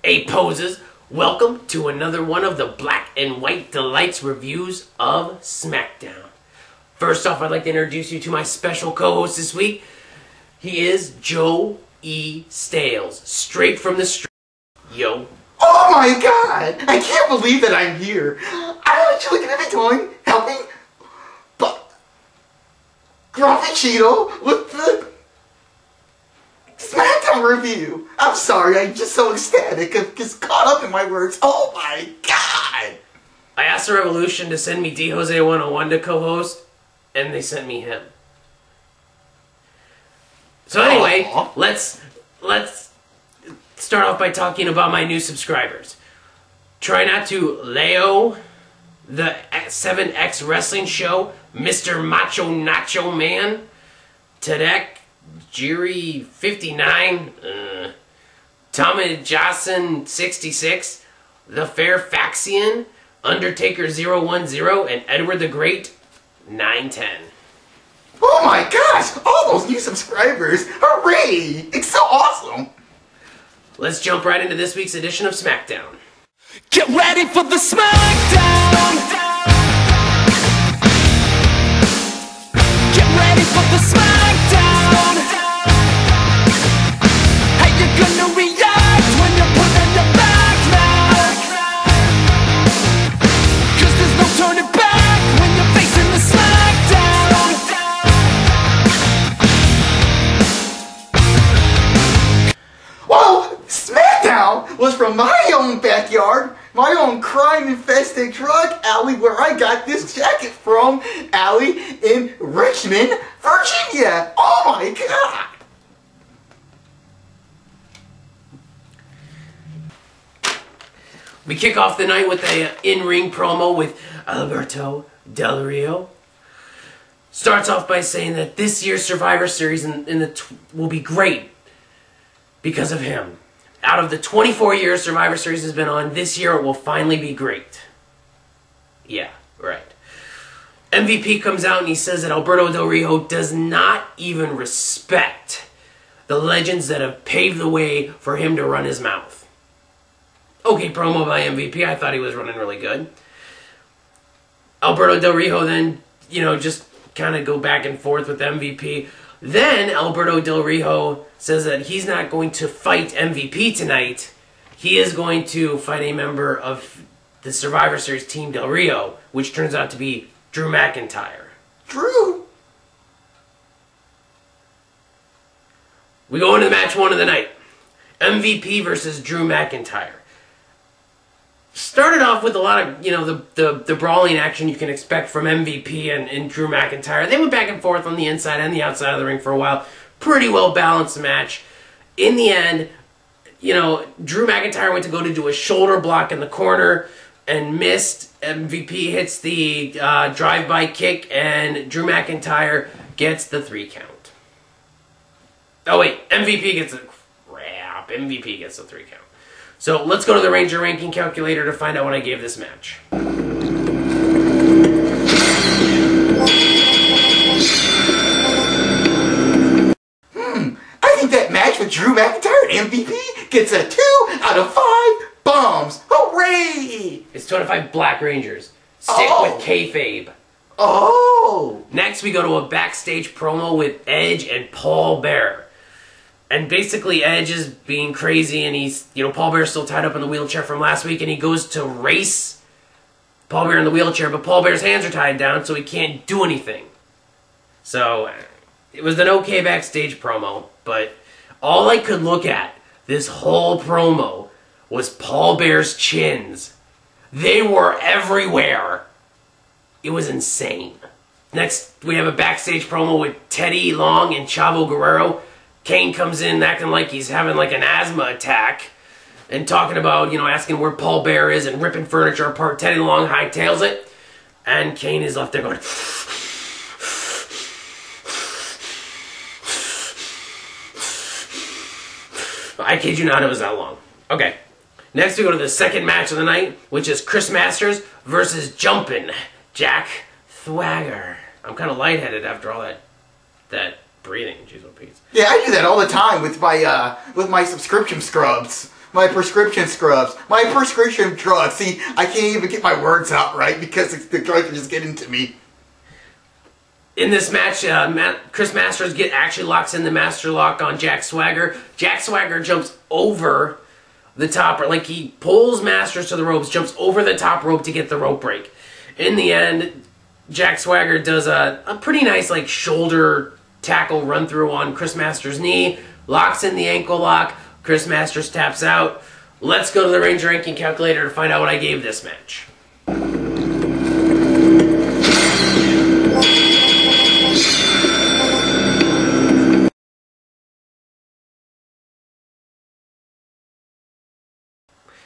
Hey poses, welcome to another one of the Black and White Delights reviews of SmackDown. First off, I'd like to introduce you to my special co-host this week. He is Joe E. Stales, straight from the street. Yo. Oh my god! I can't believe that I'm here. I'm actually going to be helping Grumpy Cheeto with the SmackDown review. I'm sorry, I'm just so ecstatic. I'm just caught up in my words. Oh my god! I asked the Revolution to send me D Jose 101 to co-host, and they sent me him. So anyway, let's start off by talking about my new subscribers. Try not to Leo, the 7X Wrestling Show, Mr. Macho Nacho Man, Tadek, Jiri 59, Tommy Johnson 66, The Fairfaxian, Undertaker 010, and Edward the Great 910. Oh my gosh! All those new subscribers! Hooray! It's so awesome! Let's jump right into this week's edition of SmackDown. Get ready for the SmackDown! Get ready for the SmackDown! How you gonna react when you're put on your back now? Cause there's no turning back when you're facing the SmackDown! Well, SmackDown was from my own backyard, my own crime-infested drug alley where I got this jacket from, alley in Richmond, Virginia. Oh my god! We kick off the night with a in-ring promo with Alberto Del Rio. Starts off by saying that this year's Survivor Series will be great because of him. Out of the 24 years Survivor Series has been on, this year it will finally be great. Yeah, right. MVP comes out and he says that Alberto Del Rio does not even respect the legends that have paved the way for him to run his mouth. Okay, promo by MVP. I thought he was running really good. Alberto Del Rio then, just kind of go back and forth with MVP. Then Alberto Del Rio says that he's not going to fight MVP tonight. He is going to fight a member of the Survivor Series Team Del Rio, which turns out to be Drew McIntyre. Drew? We go into match 1 of the night. MVP versus Drew McIntyre. Started off with a lot of, the brawling action you can expect from MVP and Drew McIntyre. They went back and forth on the inside and the outside of the ring for a while. Pretty well balanced match. In the end, Drew McIntyre went to go to do a shoulder block in the corner and missed. MVP hits the drive-by kick and Drew McIntyre gets the 3 count. Oh wait, MVP gets the crap. MVP gets the 3 count. So let's go to the Ranger ranking calculator to find out what I gave this match. I think that match with Drew McIntyre and MVP gets a 2 out of 5 bombs. Hooray! It's 2 out of 5 Black Rangers. Stick with kayfabe. Oh! Next we go to a backstage promo with Edge and Paul Bearer. And basically Edge is being crazy and he's, Paul Bear's still tied up in the wheelchair from last week and he goes to race Paul Bear in the wheelchair, but Paul Bear's hands are tied down so he can't do anything. So, it was an okay backstage promo, but all I could look at this whole promo was Paul Bear's chins. They were everywhere. It was insane. Next, we have a backstage promo with Teddy Long and Chavo Guerrero. Kane comes in acting like he's having like an asthma attack and talking about, asking where Paul Bear is and ripping furniture apart. Teddy Long hightails it and Kane is left there going... I kid you not, it was that long. Okay. Next we go to the second match of the night, which is Chris Masters versus Jumpin' Jack Swagger. I'm kind of lightheaded after all that breathing. Jeez, oh Pete. Yeah, I do that all the time with my subscription scrubs. my prescription scrubs, my prescription drugs. See, I can't even get my words out right because the drugs are just getting to me. In this match, Chris Masters actually locks in the Master Lock on Jack Swagger. Jack Swagger jumps over the top, or like he pulls Masters to the ropes, jumps over the top rope to get the rope break. In the end, Jack Swagger does a pretty nice like shoulder tackle run through on Chris Masters' knee, locks in the ankle lock. Chris Masters taps out. Let's go to the Ranger ranking calculator to find out what I gave this match.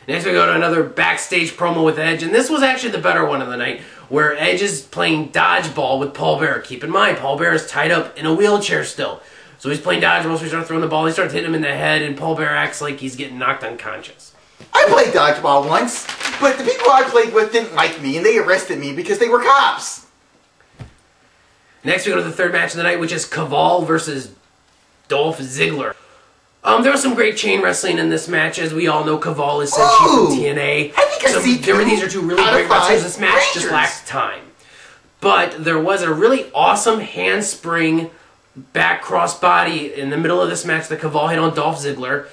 Next we go to another backstage promo with Edge, and this was actually the better one of the night, where Edge is playing dodgeball with Paul Bearer. Keep in mind, Paul Bearer is tied up in a wheelchair still. So he's playing dodgeball, so he starts throwing the ball, he starts hitting him in the head, and Paul Bearer acts like he's getting knocked unconscious. I played dodgeball once, but the people I played with didn't like me, and they arrested me because they were cops. Next we go to the third match of the night, which is Kaval versus Dolph Ziggler. There was some great chain wrestling in this match. As we all know, Kaval is Senshi from TNA. I think I see these are two really great wrestlers. This match just lacks time. But there was a really awesome handspring back crossbody in the middle of this match that Kaval hit on Dolph Ziggler.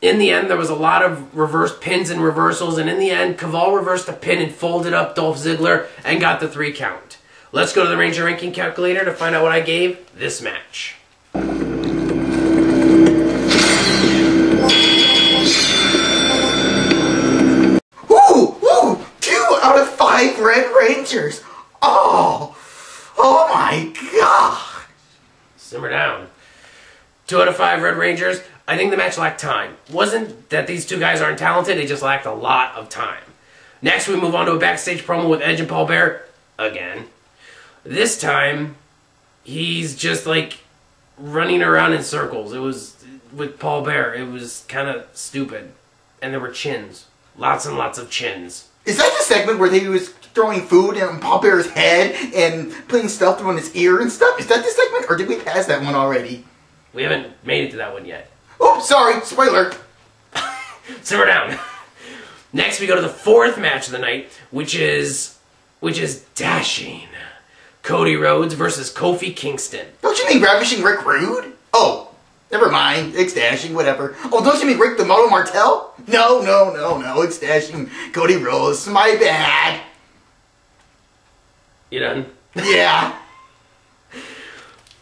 In the end, there was a lot of reverse pins and reversals. And in the end, Kaval reversed a pin and folded up Dolph Ziggler and got the 3 count. Let's go to the Ranger ranking calculator to find out what I gave this match. Ooh, 2 out of 5 Red Rangers. Oh my God. Simmer down. 2 out of 5 Red Rangers. I think the match lacked time. Wasn't that these two guys aren't talented, they just lacked a lot of time. Next, we move on to a backstage promo with Edge and Paul Bearer again. This time, he's just like running around in circles. It was with Paul Bearer. It was kind of stupid. And there were chins. Lots and lots of chins. Is that the segment where he was throwing food in Paul Bearer's head and putting stuff through in his ear and stuff? Is that the segment, or did we pass that one already? We haven't made it to that one yet. Oh, sorry, spoiler. Simmer down. Next, we go to the 4th match of the night, which is Dashing. Cody Rhodes versus Kofi Kingston. Don't you mean Ravishing Rick Rude? Oh, never mind. It's Dashing, whatever. Oh, don't you mean Rick the Moto Martel? No. It's Dashing Cody Rhodes. My bad. You done? Yeah.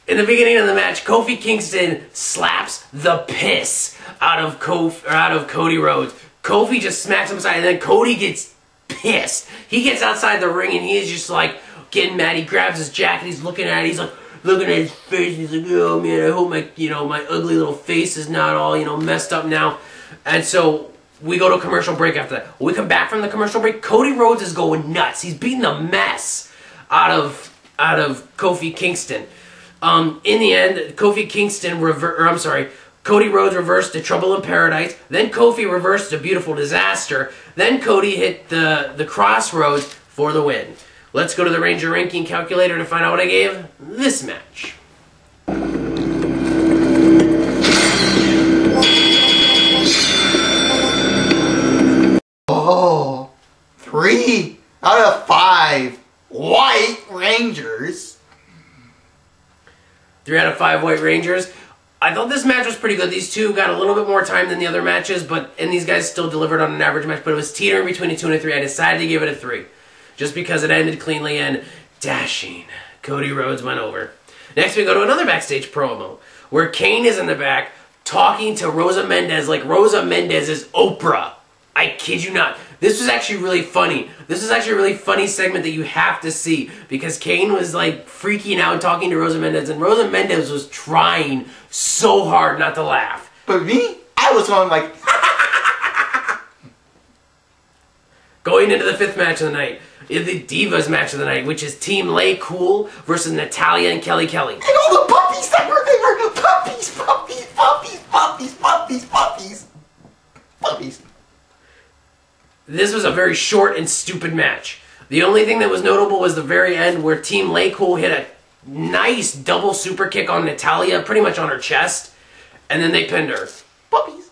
In the beginning of the match, Kofi Kingston slaps the piss out of Cody Rhodes. Kofi just smacks him aside, and then Cody gets pissed. He gets outside the ring, and he is just like getting mad. He grabs his jacket. He's looking at it. He's like looking at his face. He's like, "Oh man, I hope my my ugly little face is not all messed up now." And so we go to a commercial break after that. When we come back from the commercial break, Cody Rhodes is going nuts. He's beating the mess out of Kofi Kingston. In the end, Cody Rhodes reversed to Trouble in Paradise. Then Kofi reversed to Beautiful Disaster. Then Cody hit the Crossroads for the win. Let's go to the Ranger ranking calculator to find out what I gave this match. Oh, 3 out of 5 White Rangers. 3 out of 5 White Rangers. I thought this match was pretty good. These two got a little bit more time than the other matches, and these guys still delivered on an average match, but it was teetering between a 2 and a 3. I decided to give it a 3, just because it ended cleanly and Dashing. Cody Rhodes went over. Next, we go to another backstage promo, where Kane is in the back talking to Rosa Mendez like Rosa Mendez is Oprah. I kid you not. This was actually really funny. This was actually a really funny segment that you have to see, because Kane was like freaking out talking to Rosa Mendez, and Rosa Mendez was trying so hard not to laugh. But me, I was going like... Going into the 5th match of the night, the Divas match of the night, which is Team Lay Cool versus Natalya and Kelly Kelly. And all the puppies that were there! Puppies! This was a very short and stupid match. The only thing that was notable was the very end, where Team Lay Cool hit a nice double super kick on Natalya, pretty much on her chest, and then they pinned her. Puppies!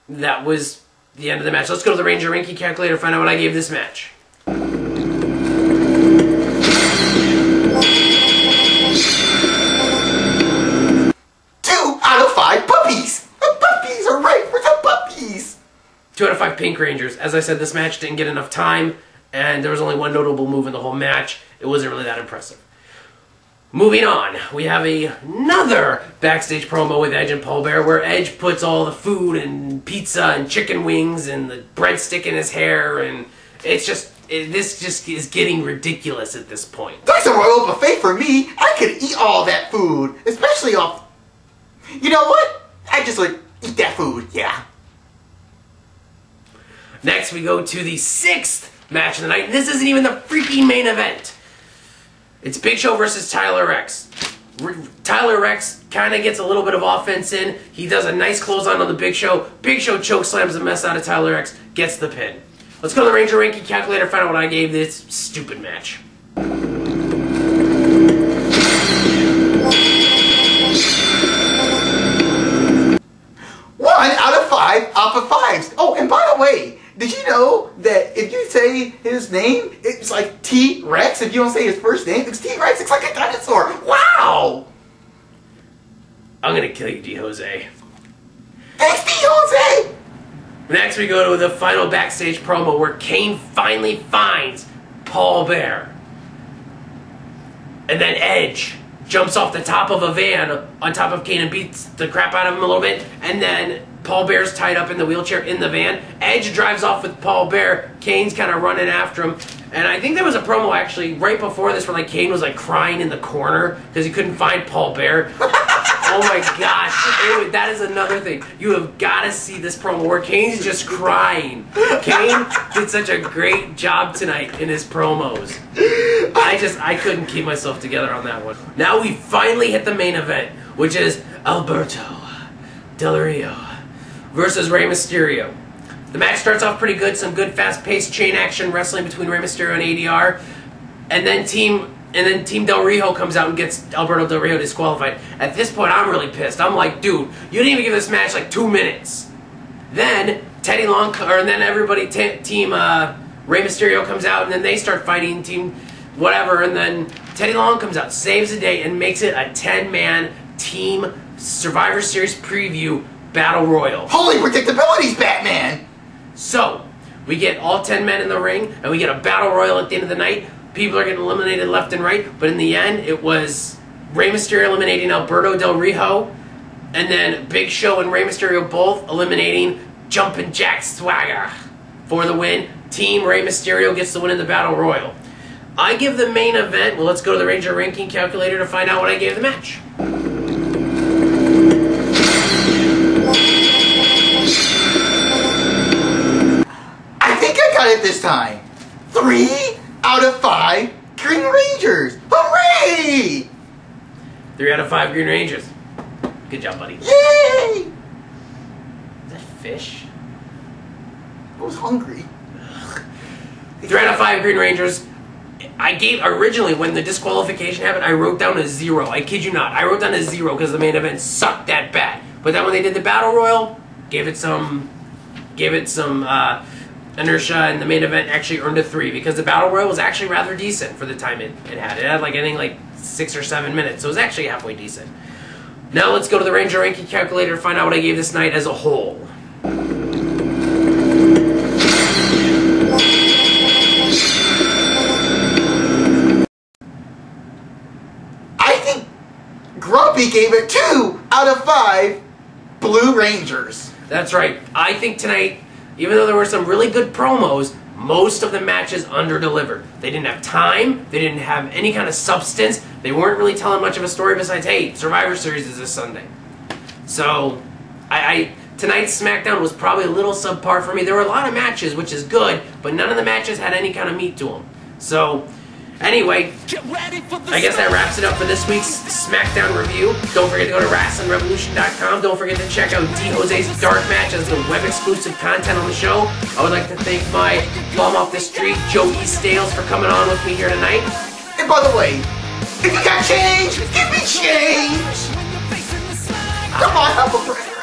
That was the end of the match. Let's go to the Ranger Ranking calculator, find out what I gave this match. 2 out of 5 Pink Rangers. As I said, this match didn't get enough time, and there was only one notable move in the whole match. It wasn't really that impressive. Moving on, we have another backstage promo with Edge and Paul Bearer, where Edge puts all the food and pizza and chicken wings and the breadstick in his hair, and it's just, this just is getting ridiculous at this point. That's a royal buffet for me. I could eat all that food, especially off... You know what? I just would eat that food, yeah. Next, we go to the 6th match of the night. This isn't even the freaking main event. It's Big Show versus Tyler Rex. Tyler Rex kind of gets a little bit of offense in. He does a nice clothesline on the Big Show. Big Show choke slams the mess out of Tyler Rex, gets the pin. Let's go to the Ranger Ranking calculator, find out what I gave this stupid match. 1 out of 5 off of 5s. Oh, and by the way, did you know that if you say his name, it's like T-Rex? If you don't say his first name, it's T-Rex. It's like a dinosaur. Wow! I'm gonna kill you, D-Jose. Thanks, D-Jose! Next, we go to the final backstage promo where Kane finally finds Paul Bearer. And then Edge jumps off the top of a van on top of Kane and beats the crap out of him a little bit. And then Paul Bear's tied up in the wheelchair in the van. Edge drives off with Paul Bearer. Kane's kind of running after him. And I think there was a promo actually right before this where like Kane was like crying in the corner because he couldn't find Paul Bearer. Oh my gosh. That is another thing. You have got to see this promo where Kane's just crying. Kane did such a great job tonight in his promos. I couldn't keep myself together on that one. Now we finally hit the main event, which is Alberto Del Rio versus Rey Mysterio. The match starts off pretty good, some good fast-paced chain action wrestling between Rey Mysterio and ADR, and then Team Del Rio comes out and gets Alberto Del Rio disqualified. At this point, I'm really pissed. I'm like, dude, you didn't even give this match like 2 minutes. Then Teddy Long, and then everybody, Team Rey Mysterio comes out, and then they start fighting Team whatever, and then Teddy Long comes out, saves the day, and makes it a 10-man Team Survivor Series preview Battle Royal. Holy predictabilities, Batman! So, we get all 10 men in the ring, and we get a Battle Royal at the end of the night. People are getting eliminated left and right, but in the end, it was Rey Mysterio eliminating Alberto Del Rio, and then Big Show and Rey Mysterio both eliminating Jumpin' Jack Swagger for the win. Team Rey Mysterio gets the win in the Battle Royal. I give the main event, well, let's go to the Ranger Ranking calculator to find out what I gave the match. I think I got it this time. 3 out of 5 Green Rangers. Hooray! 3 out of 5 Green Rangers. Good job, buddy. Yay! Is that fish? I was hungry. 3 out of 5 Green Rangers. I gave, originally, when the disqualification happened, I wrote down a 0. I kid you not. I wrote down a 0 because the main event sucked that bad. But then when they did the Battle Royal, gave it some inertia, and the main event actually earned a 3 because the Battle Royal was actually rather decent for the time it had. It had like, I think, like 6 or 7 minutes, so it was actually halfway decent. Now let's go to the Ranger Ranking calculator to find out what I gave this night as a whole. Grumpy gave it 2 out of 5 Blue Rangers. That's right. I think tonight, even though there were some really good promos, most of the matches under-delivered. They didn't have time. They didn't have any kind of substance. They weren't really telling much of a story besides, hey, Survivor Series is this Sunday. So, tonight's SmackDown was probably a little subpar for me. There were a lot of matches, which is good, but none of the matches had any kind of meat to them. So, anyway, I guess that wraps it up for this week's SmackDown review. Don't forget to go to WrestlingRevolution.com. Don't forget to check out D-Jose's Dark Match as the web-exclusive content on the show. I would like to thank my bum off the street, Joe E. Stales, for coming on with me here tonight. And by the way, if you got change, give me change! Come on, help a friend.